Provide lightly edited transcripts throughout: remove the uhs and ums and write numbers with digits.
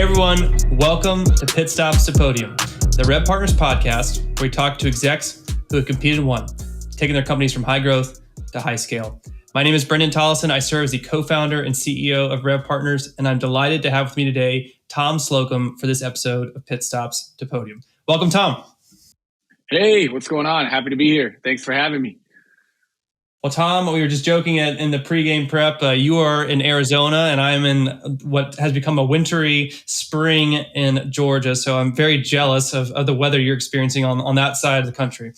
Hey everyone, welcome to Pit Stops To Podium, the RevPartners podcast where we talk to execs who have competed and won, taking their companies from high growth to high scale. My name is Brendan Tollison. I serve as the co-founder and CEO of RevPartners, and I'm delighted to have with me today Tom Slocum for this episode of Pit Stops To Podium. Welcome, Tom. Hey, what's going on? Happy to be here. Thanks for having me. Well, Tom, we were just joking in the pregame prep. You are in Arizona, and I'm in what has become a wintry spring in Georgia. So I'm very jealous of the weather you're experiencing on that side of the country.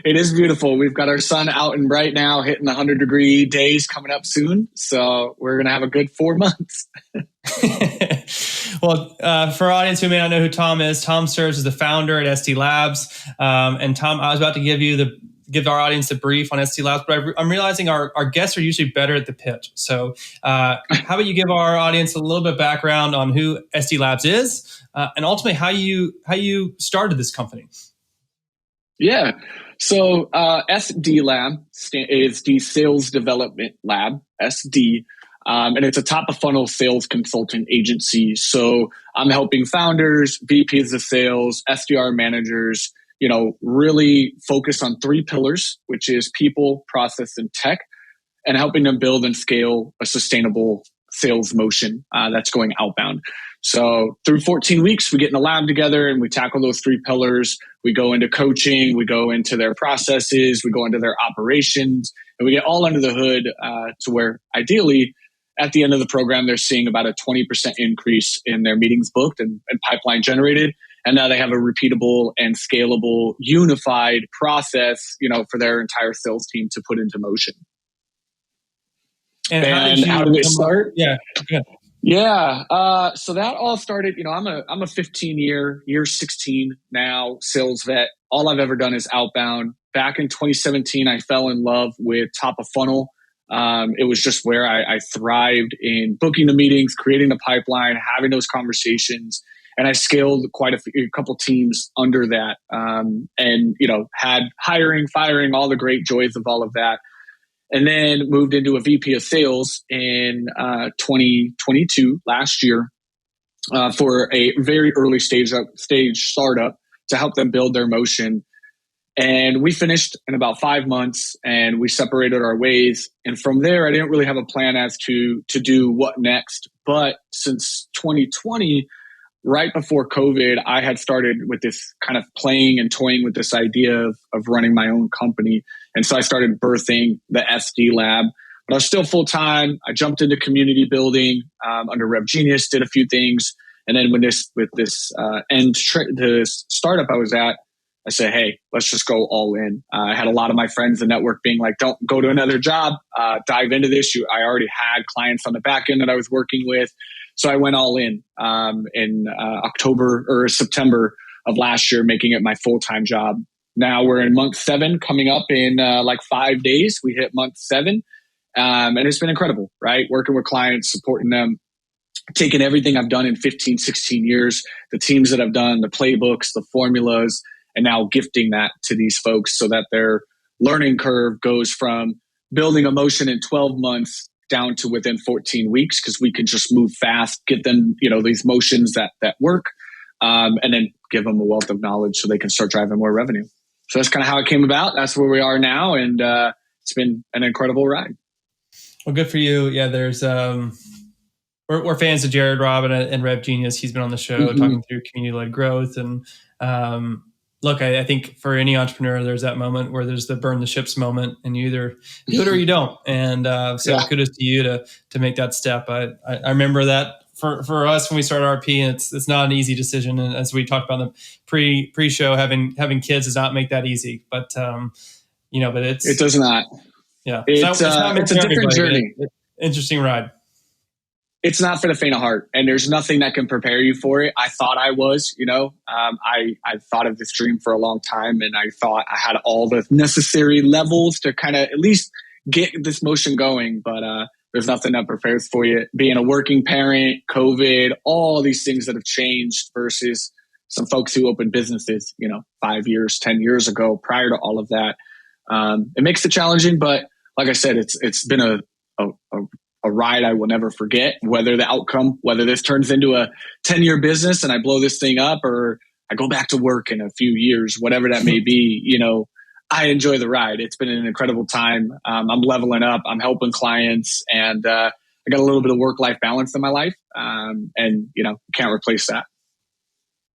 It is beautiful. We've got our sun out and bright now, hitting the 100-degree days coming up soon. So we're going to have a good 4 months. Well, for our audience who may not know who Tom is, Tom serves as the founder at ST Labs. And Tom, I was about to give our audience a brief on ST Labs, but I'm realizing our guests are usually better at the pitch. So how about you give our audience a little bit of background on who ST Labs is and ultimately how you started this company? Yeah. So SD Lab is the Sales Development Lab, SD. And it's a top-of-funnel sales consultant agency. So I'm helping founders, VPs of sales, SDR managers, really focus on 3 pillars, which is people, process, and tech, and helping them build and scale a sustainable sales motion that's going outbound. So through 14 weeks, we get in a lab together and we tackle those 3 pillars. We go into coaching, we go into their processes, we go into their operations, and we get all under the hood to where ideally at the end of the program, they're seeing about a 20% increase in their meetings booked and pipeline generated. And now they have a repeatable and scalable, unified process, for their entire sales team to put into motion. And how did it start? Yeah. So that all started, I'm a 15-year, year 16 now, sales vet. All I've ever done is outbound. Back in 2017, I fell in love with top of funnel. It was just where I thrived in booking the meetings, creating the pipeline, having those conversations. And I scaled quite a couple teams under that. And had hiring, firing, all the great joys of all of that. And then moved into a VP of sales in 2022, last year, for a very early stage startup to help them build their motion. And we finished in about 5 months and we separated our ways. And from there, I didn't really have a plan as to do what next. But since 2020, right before COVID, I had started with this kind of playing and toying with this idea of running my own company. And so I started birthing the SD Lab, but I was still full-time. I jumped into community building under RevGenius, did a few things. And then the startup I was at, I said, hey, let's just go all in. I had a lot of my friends in the network being like, don't go to another job, dive into this. I already had clients on the back end that I was working with. So I went all in October or September of last year, making it my full-time job. Now we're in month 7 coming up in like 5 days. We hit month 7 and it's been incredible, right? Working with clients, supporting them, taking everything I've done in 15, 16 years, the teams that I've done, the playbooks, the formulas, and now gifting that to these folks so that their learning curve goes from building a motion in 12 months down to within 14 weeks, because we can just move fast, get them, these motions that work, and then give them a wealth of knowledge so they can start driving more revenue. So that's kind of how it came about. That's where we are now. And it's been an incredible ride. Well, good for you. Yeah, there's we're fans of Jared Robin and RevGenius. He's been on the show talking through community-led growth. And look, I think for any entrepreneur, there's that moment where there's the burn the ships moment, and you either do it or you don't. And kudos to you to make that step. I remember that for us when we started RP, and it's not an easy decision. And as we talked about in the pre-show, having kids does not make that easy. But but it does not. Yeah, it's a different journey. Interesting ride. It's not for the faint of heart, and there's nothing that can prepare you for it. I thought I was, I thought of this dream for a long time, and I thought I had all the necessary levels to kind of at least get this motion going. But there's nothing that prepares for you. Being a working parent, COVID, all these things that have changed versus some folks who opened businesses, 5 years, 10 years ago, prior to all of that. It makes it challenging, but like I said, it's been a a ride I will never forget, whether the outcome, whether this turns into a 10-year business and I blow this thing up, or I go back to work in a few years, whatever that may be, I enjoy the ride. It's been an incredible time. I'm leveling up. I'm helping clients, and I got a little bit of work-life balance in my life, and can't replace that.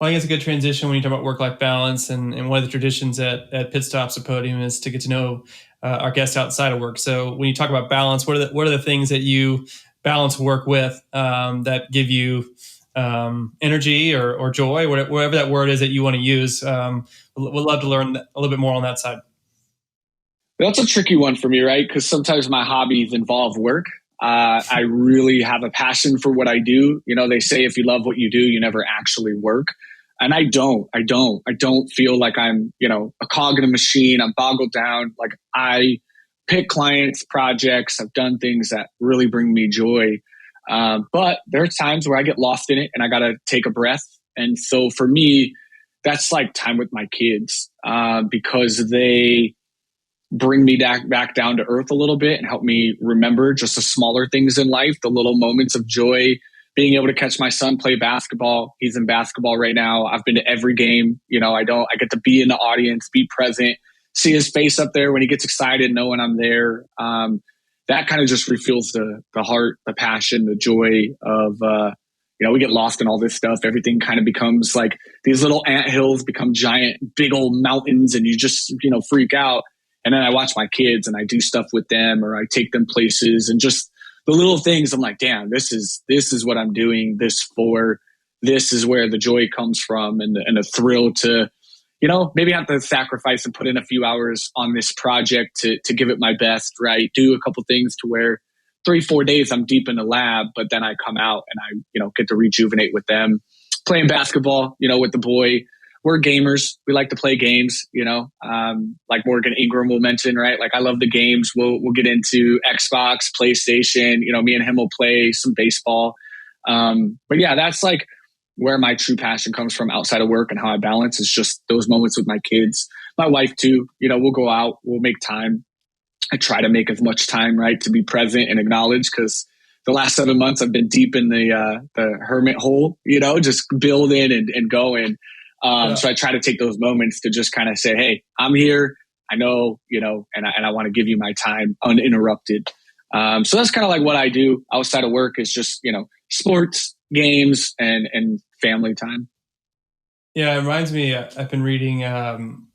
Well, I think it's a good transition when you talk about work-life balance, and one of the traditions at Pit Stops to Podium is to get to know our guests outside of work. So when you talk about balance, what are the things that you balance work with that give you energy or joy, whatever that word is that you want to use? We'd love to learn a little bit more on that side. That's a tricky one for me, right? Because sometimes my hobbies involve work. I really have a passion for what I do. They say if you love what you do, you never actually work. And I don't feel like I'm, a cog in a machine. I'm boggled down. Like, I pick clients, projects. I've done things that really bring me joy. But there are times where I get lost in it and I got to take a breath. And so for me, that's like time with my kids, because they bring me back down to earth a little bit and help me remember just the smaller things in life, the little moments of joy. Being able to catch my son play basketball. He's in basketball right now. I've been to every game. I get to be in the audience, be present, see his face up there when he gets excited, knowing I'm there. That kind of just refuels the heart, the passion, the joy of, we get lost in all this stuff. Everything kind of becomes like these little anthills become giant, big old mountains, and you just, freak out. And then I watch my kids and I do stuff with them, or I take them places, and just the little things. I'm like, damn, this is what I'm doing this for. This is where the joy comes from, and the thrill to, maybe have to sacrifice and put in a few hours on this project to give it my best, right? Do a couple things to where 3-4 days I'm deep in the lab, but then I come out and I, get to rejuvenate with them, playing basketball, with the boy. We're gamers. We like to play games, like Morgan Ingram will mention, right? Like, I love the games. We'll get into Xbox, PlayStation, me and him will play some baseball. But yeah, that's like where my true passion comes from outside of work, and how I balance is just those moments with my kids, my wife too. We'll go out, we'll make time. I try to make as much time, right, to be present and acknowledge, because the last 7 months I've been deep in the hermit hole, just building and going. So I try to take those moments to just kind of say, hey, I'm here. I know, and I want to give you my time uninterrupted. So that's kind of like what I do outside of work, is just, sports, games, and family time. Yeah, it reminds me, I've been reading, I'm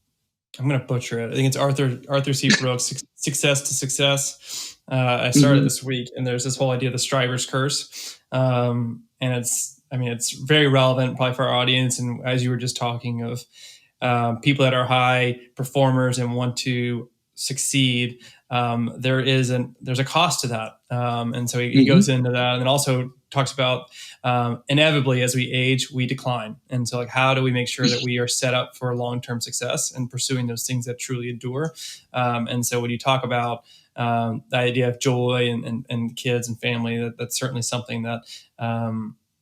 going to butcher it. I think it's Arthur C. Brooks, Success to Success. I started this week, and there's this whole idea of the striver's curse. And it's very relevant probably for our audience. And as you were just talking of people that are high performers and want to succeed, there's a cost to that. And so he goes into that, and then also talks about inevitably as we age, we decline. And so, like, how do we make sure that we are set up for long-term success and pursuing those things that truly endure? And so when you talk about the idea of joy and kids and family, that's certainly something that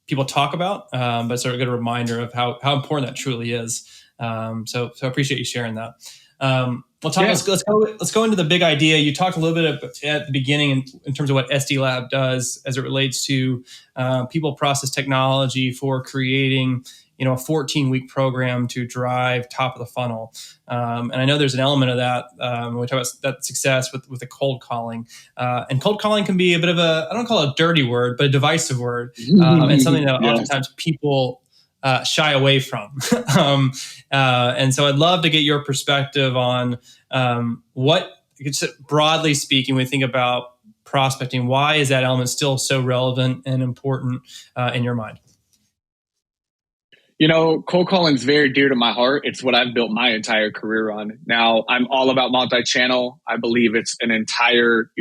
people talk about, but it's sort of a good reminder of how important that truly is. So I appreciate you sharing that. Well, Tom, let's go into the big idea. You talked a little bit at the beginning in terms of what SD Lab does as it relates to people, process, technology for creating, a 14-week program to drive top of the funnel. And I know there's an element of that. We talk about that success with the cold calling. And cold calling can be a bit of I don't call it a dirty word, but a divisive word, and something that oftentimes people shy away from. And so I'd love to get your perspective on what, broadly speaking, when we think about prospecting, why is that element still so relevant and important in your mind? Cold calling is very dear to my heart. It's what I've built my entire career on. Now, I'm all about multi-channel. I believe it's an entire,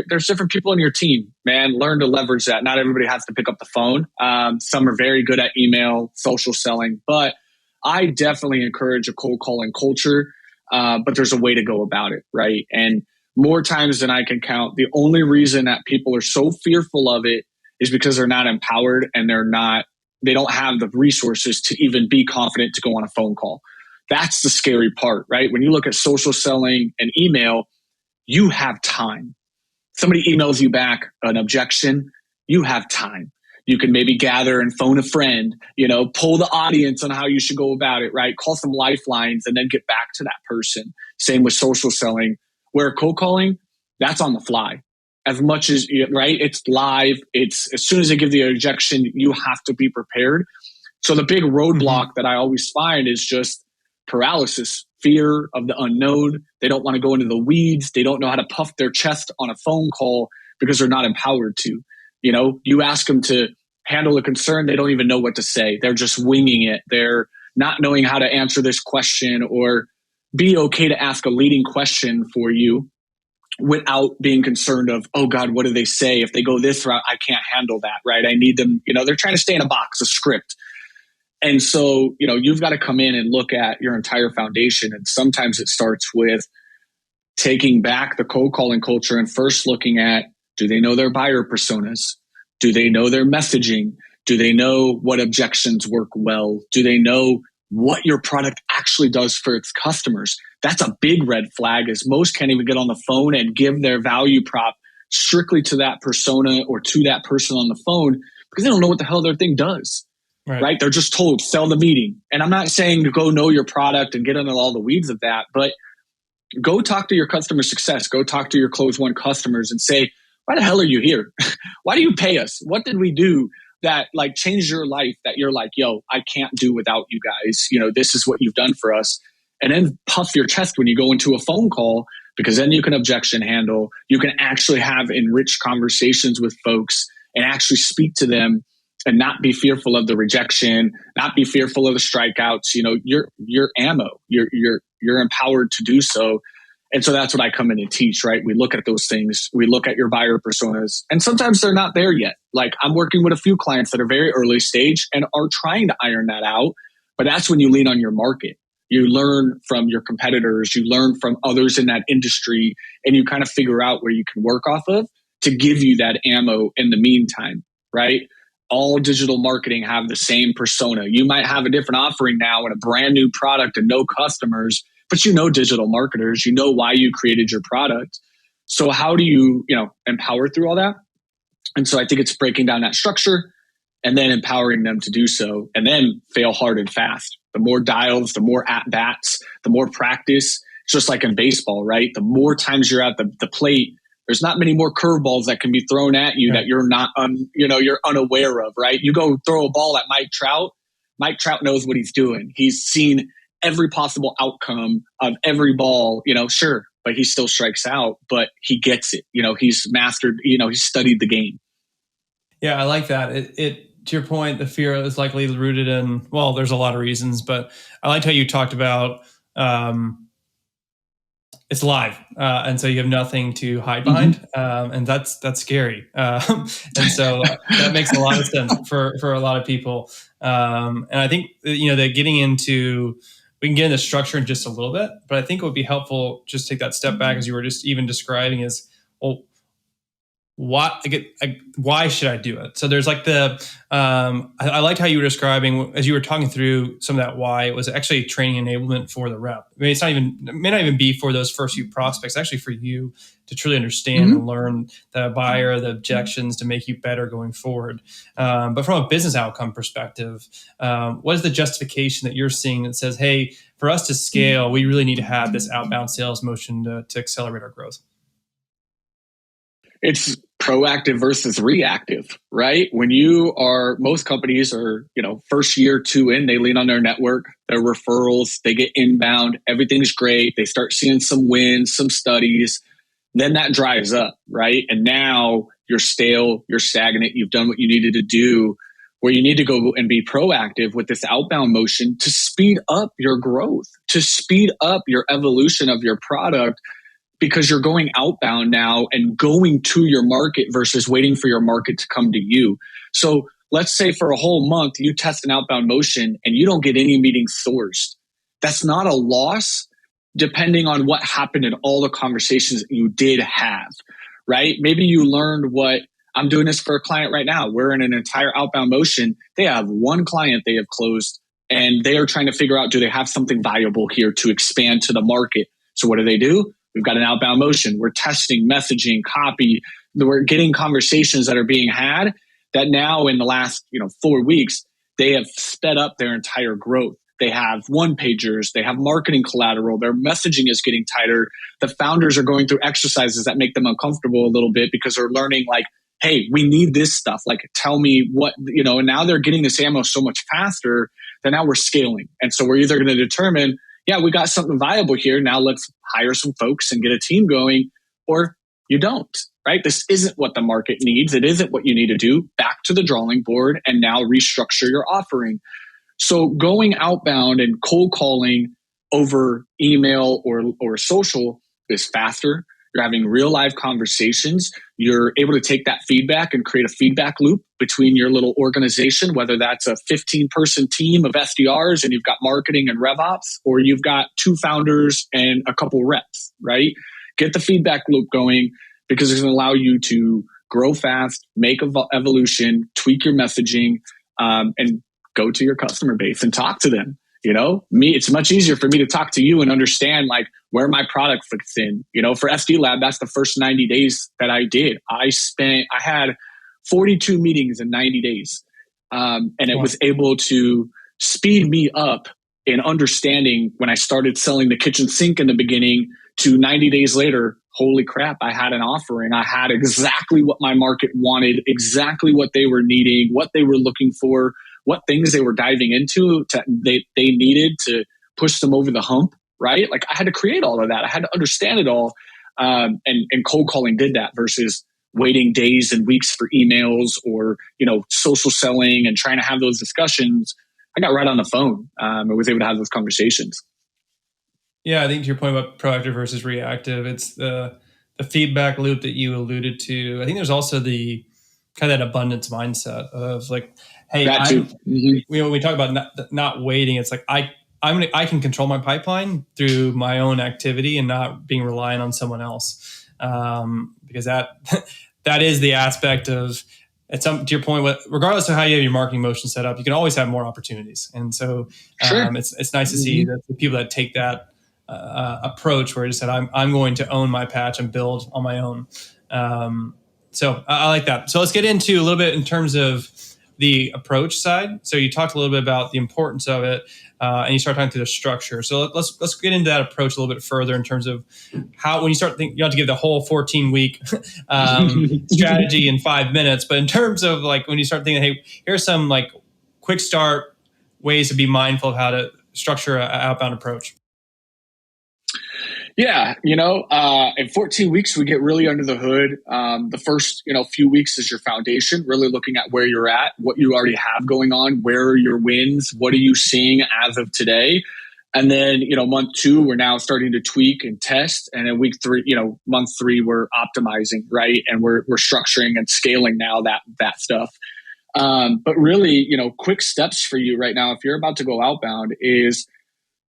there's different people in your team, man. Learn to leverage that. Not everybody has to pick up the phone. Some are very good at email, social selling, but I definitely encourage a cold calling culture. But there's a way to go about it, right? And more times than I can count, the only reason that people are so fearful of it is because they're not empowered, and they don't have the resources to even be confident to go on a phone call. That's the scary part, right? When you look at social selling and email, you have time. Somebody emails you back an objection, you have time. You can maybe gather and phone a friend, pull the audience on how you should go about it, right? Call some lifelines and then get back to that person. Same with social selling, where cold calling, that's on the fly. As much as, right? It's live. It's as soon as they give the objection, you have to be prepared. So the big roadblock that I always find is just paralysis, fear of the unknown. They don't want to go into the weeds. They don't know how to puff their chest on a phone call because they're not empowered to. You ask them to handle a concern, they don't even know what to say. They're just winging it. They're not knowing how to answer this question or be okay to ask a leading question for you without being concerned of, oh God, what do they say? If they go this route, I can't handle that, right? I need them, they're trying to stay in a box, a script. And so, you've got to come in and look at your entire foundation. And sometimes it starts with taking back the cold calling culture and first looking at, do they know their buyer personas? Do they know their messaging? Do they know what objections work well? Do they know what your product actually does for its customers? That's a big red flag, as most can't even get on the phone and give their value prop strictly to that persona or to that person on the phone because they don't know what the hell their thing does. Right? They're just told, sell the meeting. And I'm not saying to go know your product and get into all the weeds of that, but go talk to your customer success. Go talk to your close one customers and say, why the hell are you here? Why do you pay us? What did we do that changed your life that you're like, yo, I can't do without you guys. This is what you've done for us. And then puff your chest when you go into a phone call, because then you can objection handle. You can actually have enriched conversations with folks and actually speak to them and not be fearful of the rejection, not be fearful of the strikeouts. You're ammo. You're empowered to do so. And so that's what I come in and teach, right? We look at those things. We look at your buyer personas, and sometimes they're not there yet. I'm working with a few clients that are very early stage and are trying to iron that out. But that's when you lean on your market. You learn from your competitors. You learn from others in that industry, and you kind of figure out where you can work off of to give you that ammo in the meantime, right? All digital marketing have the same persona. You might have a different offering now and a brand new product and no customers, but digital marketers, why you created your product. So how do you, empower through all that? And so I think it's breaking down that structure and then empowering them to do so, and then fail hard and fast. The more dials, the more at bats, the more practice. It's just like in baseball, right? The more times you're at the plate, there's not many more curveballs that can be thrown at you that you're not, you're unaware of, right? You go throw a ball at Mike Trout. Mike Trout knows what he's doing. He's seen every possible outcome of every ball, sure, but he still strikes out, but he gets it. He's mastered, he's studied the game. Yeah, I like that. It to your point, the fear is likely rooted in, well, there's a lot of reasons, but I liked how you talked about it's live, and so you have nothing to hide behind, and that's scary. And so that makes a lot of sense for a lot of people. And I think that getting into, we can get into structure in just a little bit, but I think it would be helpful just take that step back, as you were just even describing, is, well, why should I do it? So there's I liked how you were describing, as you were talking through some of that why, it was actually training enablement for the rep. I mean, it may not even be for those first few prospects, actually for you to truly understand and learn the buyer, the objections, to make you better going forward. But from a business outcome perspective, what is the justification that you're seeing that says, hey, for us to scale, we really need to have this outbound sales motion to accelerate our growth? It's proactive versus reactive, right? Most companies are, first year, two in, they lean on their network, their referrals, they get inbound, everything's great. They start seeing some wins, some studies, then that drives up, right? And now you're stale, you're stagnant, you've done what you needed to do, where you need to go and be proactive with this outbound motion to speed up your growth, to speed up your evolution of your product, because you're going outbound now and going to your market versus waiting for your market to come to you. So let's say for a whole month, you test an outbound motion and you don't get any meetings sourced. That's not a loss, depending on what happened in all the conversations that you did have, right? Maybe you learned what, I'm doing this for a client right now. We're in an entire outbound motion. They have one client they have closed, and they are trying to figure out, do they have something valuable here to expand to the market? So what do? We've got an outbound motion. We're testing messaging, copy. We're getting conversations that are being had that now in the last 4 weeks, they have sped up their entire growth. They have one pagers, they have marketing collateral, their messaging is getting tighter. The founders are going through exercises that make them uncomfortable a little bit because they're learning like, hey, we need this stuff. Like, tell me what, and now they're getting this ammo so much faster that now we're scaling. And so we're either going to determine, yeah, we got something viable here. Now let's hire some folks and get a team going, or you don't, right? This isn't what the market needs. It isn't what you need to do. Back to the drawing board and now restructure your offering. So going outbound and cold calling over email or social is faster. You're having real live conversations. You're able to take that feedback and create a feedback loop between your little organization, whether that's a 15-person team of SDRs and you've got marketing and RevOps, or you've got 2 founders and a couple reps, right? Get the feedback loop going because it's going to allow you to grow fast, make evolution, tweak your messaging, and go to your customer base and talk to them. It's much easier for me to talk to you and understand like where my product fits in. For SD Lab, that's the first 90 days that I did. I had 42 meetings in 90 days. And it was able to speed me up in understanding when I started selling the kitchen sink in the beginning to 90 days later, holy crap, I had an offering. I had exactly what my market wanted, exactly what they were needing, what they were looking for, what things they were diving into they needed to push them over the hump, right? Like I had to create all of that. I had to understand it all. And cold calling did that versus waiting days and weeks for emails or, social selling and trying to have those discussions. I got right on the phone. I was able to have those conversations. Yeah, I think to your point about proactive versus reactive, it's the feedback loop that you alluded to. I think there's also the kind of that abundance mindset of like, hey, when we talk about not waiting, it's like I can control my pipeline through my own activity and not being reliant on someone else, because that is the aspect of. To your point, regardless of how you have your marketing motion set up, you can always have more opportunities, and so it's nice to see that the people that take that approach, where I just said I'm going to own my patch and build on my own. So I like that. So let's get into a little bit in terms of the approach side. So you talked a little bit about the importance of it, and you start talking through the structure. So let's get into that approach a little bit further in terms of how, when you start thinking, you don't have to give the whole 14-week strategy in 5 minutes, but in terms of like when you start thinking, hey, here's some like quick start ways to be mindful of how to structure an outbound approach. Yeah, in 14 weeks, we get really under the hood. The first, few weeks is your foundation, really looking at where you're at, what you already have going on, where are your wins, what are you seeing as of today? And then, month 2, we're now starting to tweak and test. And in week 3, month 3, we're optimizing, right? And we're structuring and scaling now that stuff. But really, quick steps for you right now, if you're about to go outbound, is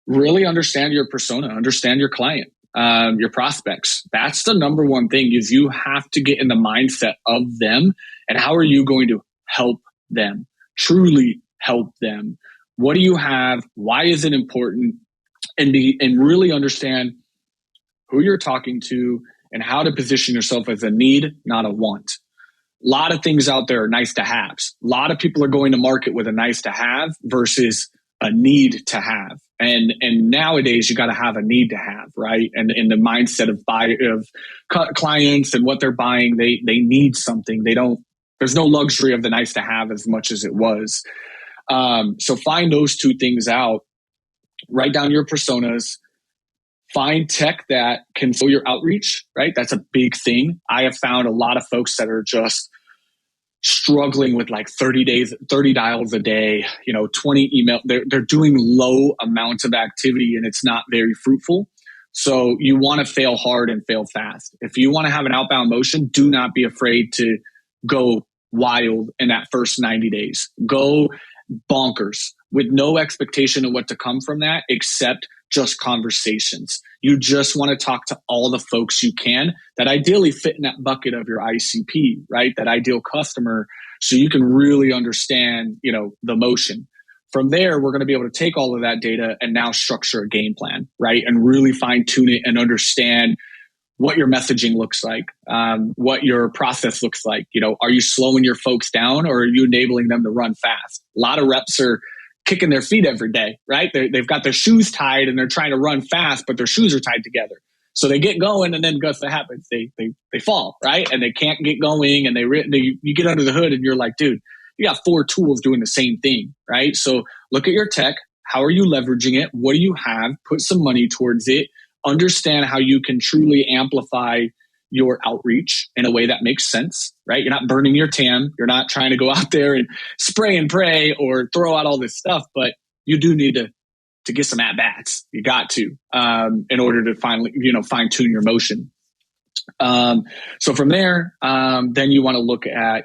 really understand your persona, understand your client, your prospects. That's the number one thing, is you have to get in the mindset of them and how are you going to help them, truly help them. What do you have? Why is it important? And really understand who you're talking to and how to position yourself as a need, not a want. A lot of things out there are nice to haves. A lot of people are going to market with a nice to have versus a need to have. And nowadays you got to have a need to have, right? And in the mindset of clients and what they're buying, they need something. There's no luxury of the nice to have as much as it was. So find those 2 things out, write down your personas, find tech that can fill your outreach, right? That's a big thing. I have found a lot of folks that are just struggling with like 30 dials a day, 20 email. They're doing low amounts of activity and it's not very fruitful. So you want to fail hard and fail fast. If you want to have an outbound motion, do not be afraid to go wild in that first 90 days. Go bonkers with no expectation of what to come from that except just conversations. You just want to talk to all the folks you can that ideally fit in that bucket of your ICP, right? That ideal customer, so you can really understand, the motion. From there, we're going to be able to take all of that data and now structure a game plan, right? And really fine tune it and understand what your messaging looks like, what your process looks like. Are you slowing your folks down, or are you enabling them to run fast? A lot of reps are kicking their feet every day, right? They've got their shoes tied and they're trying to run fast, but their shoes are tied together. So they get going, and then guess what happens? They fall, right? And they can't get going, and you get under the hood and you're like, dude, you got 4 tools doing the same thing, right? So look at your tech. How are you leveraging it? What do you have? Put some money towards it. Understand how you can truly amplify your outreach in a way that makes sense, right? You're not burning your TAM. You're not trying to go out there and spray and pray or throw out all this stuff, but you do need to get some at-bats. You got to, in order to finally, fine tune your motion. So from there, then you want to look at,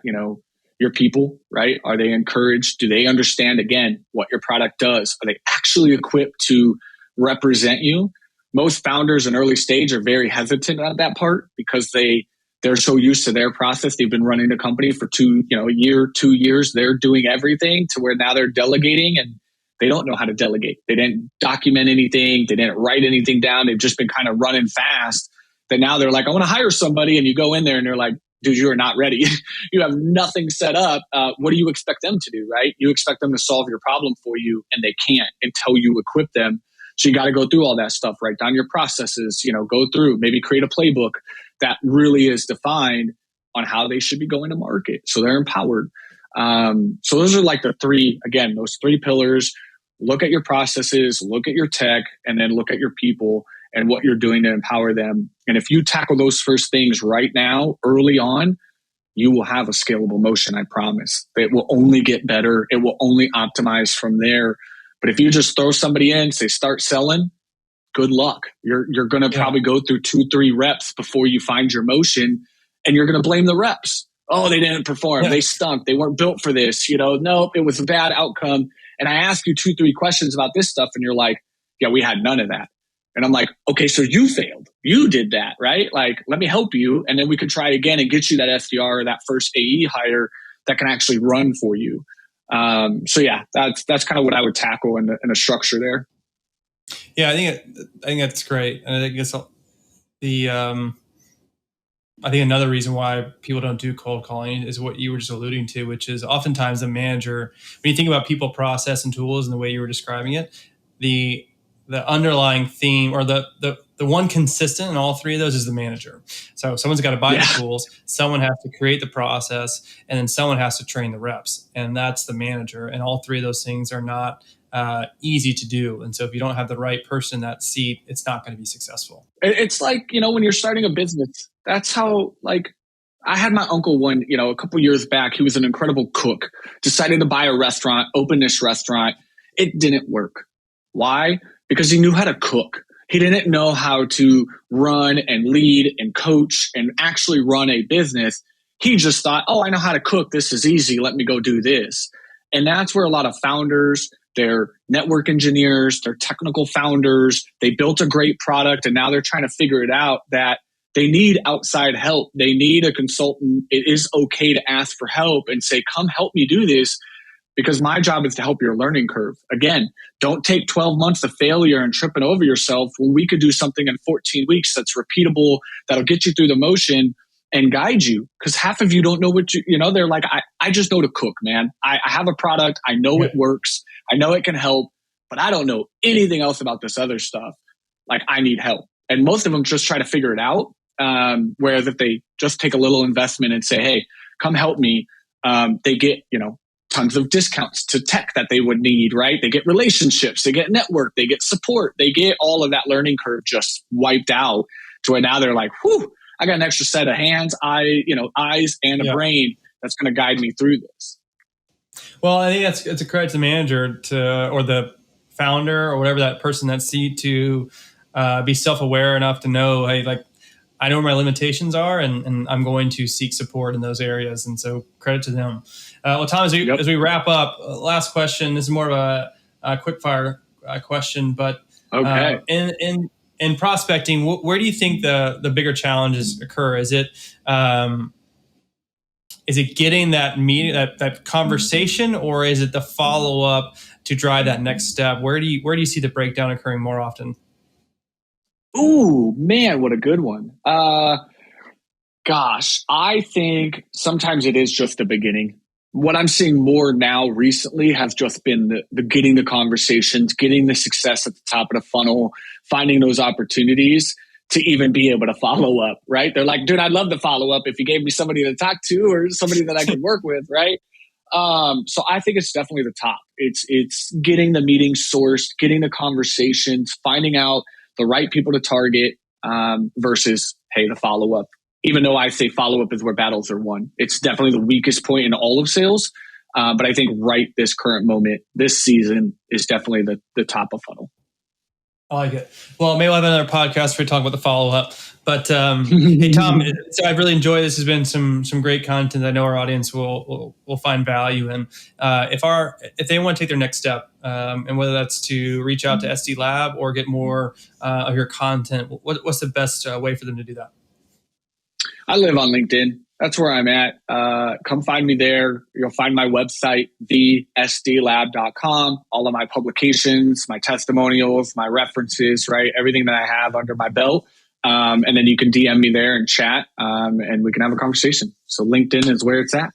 your people, right? Are they encouraged? Do they understand, again, what your product does? Are they actually equipped to represent you? Most founders in early stage are very hesitant at that part because they're so used to their process. They've been running the company for a year, 2 years. They're doing everything to where now they're delegating, and they don't know how to delegate. They didn't document anything. They didn't write anything down. They've just been kind of running fast. That now they're like, I want to hire somebody. And you go in there and they're like, dude, you are not ready. You have nothing set up. What do you expect them to do, right? You expect them to solve your problem for you, and they can't until you equip them. So you got to go through all that stuff, write down your processes, go through, maybe create a playbook that really is defined on how they should be going to market. So they're empowered. So those are like those 3 pillars. Look at your processes, look at your tech, and then look at your people and what you're doing to empower them. And if you tackle those first things right now, early on, you will have a scalable motion, I promise. It will only get better. It will only optimize from there. But if you just throw somebody in, say, start selling, good luck. You're going to probably go through 2-3 reps before you find your motion, and you're going to blame the reps. Oh, they didn't perform. Yeah. They stunk. They weren't built for this. Nope, it was a bad outcome. And I ask you 2-3 questions about this stuff, and you're like, yeah, we had none of that. And I'm like, okay, so you failed. You did that, right? Like, let me help you. And then we could try again and get you that SDR or that first AE hire that can actually run for you. So yeah, that's kind of what I would tackle in a structure there. Yeah, I think that's great. And I guess I think another reason why people don't do cold calling is what you were just alluding to, which is oftentimes the manager, when you think about people, process, and tools and the way you were describing it, the underlying theme or the one consistent in all 3 of those is the manager. So someone's got to buy the tools, someone has to create the process, and then someone has to train the reps. And that's the manager. And all 3 of those things are not easy to do. And so if you don't have the right person in that seat, it's not going to be successful. It's like, when you're starting a business, that's how, like, I had my uncle a couple years back. He was an incredible cook, decided to buy a restaurant, open this restaurant. It didn't work. Why? Because he knew how to cook. He didn't know how to run and lead and coach and actually run a business. He just thought, oh, I know how to cook. This is easy. Let me go do this. And that's where a lot of founders, they're network engineers, they're technical founders, they built a great product, and now they're trying to figure it out that they need outside help. They need a consultant. It is okay to ask for help and say, come help me do this, because my job is to help your learning curve. Again, don't take 12 months of failure and tripping over yourself when we could do something in 14 weeks that's repeatable, that'll get you through the motion and guide you. Because half of you don't know they're like, I just know to cook, man. I have a product. I know it works. I know it can help, but I don't know anything else about this other stuff. Like, I need help. And most of them just try to figure it out. Whereas if they just take a little investment and say, hey, come help me, they get, tons of discounts to tech that they would need, right? They get relationships, they get network, they get support, they get all of that learning curve just wiped out to where now they're like, whew, I got an extra set of hands, eyes and a brain that's going to guide me through this. Well, I think it's a credit to the manager or the founder or whatever, that person, that seat, to be self-aware enough to know, hey, like, I know where my limitations are, and I'm going to seek support in those areas. And so credit to them. Well, Tom, as we wrap up, last question. This is more of a quick fire question, but okay. In prospecting, where do you think the bigger challenges occur? Is it is it getting that meeting, that conversation, or is it the follow up to drive that next step? Where do you see the breakdown occurring more often? Ooh, man, what a good one. Gosh, I think sometimes it is just the beginning. What I'm seeing more now recently has just been the getting the conversations, getting the success at the top of the funnel, finding those opportunities to even be able to follow up, right? They're like, dude, I'd love to follow up if you gave me somebody to talk to or somebody that I could work with, right? So I think it's definitely the top. It's getting the meeting sourced, getting the conversations, finding out the right people to target versus, hey, the follow up. Even though I say follow up is where battles are won, it's definitely the weakest point in all of sales. But I think right this current moment, this season is definitely the top of funnel. I like it. Well, maybe we'll have another podcast where we talk about the follow up. But hey, Tom, so I've really enjoyed this. Has been some great content. I know our audience will find value, and if they want to take their next step, and whether that's to reach out to SD Lab or get more of your content, what's the best way for them to do that? I live on LinkedIn. That's where I'm at. Come find me there. You'll find my website, thesdlab.com, all of my publications, my testimonials, my references, right? Everything that I have under my belt. And then you can DM me there and chat, and we can have a conversation. So LinkedIn is where it's at.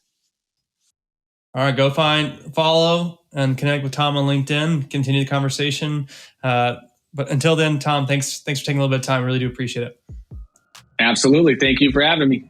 All right, go follow, and connect with Tom on LinkedIn. Continue the conversation. But until then, Tom, thanks for taking a little bit of time. I really do appreciate it. Absolutely. Thank you for having me.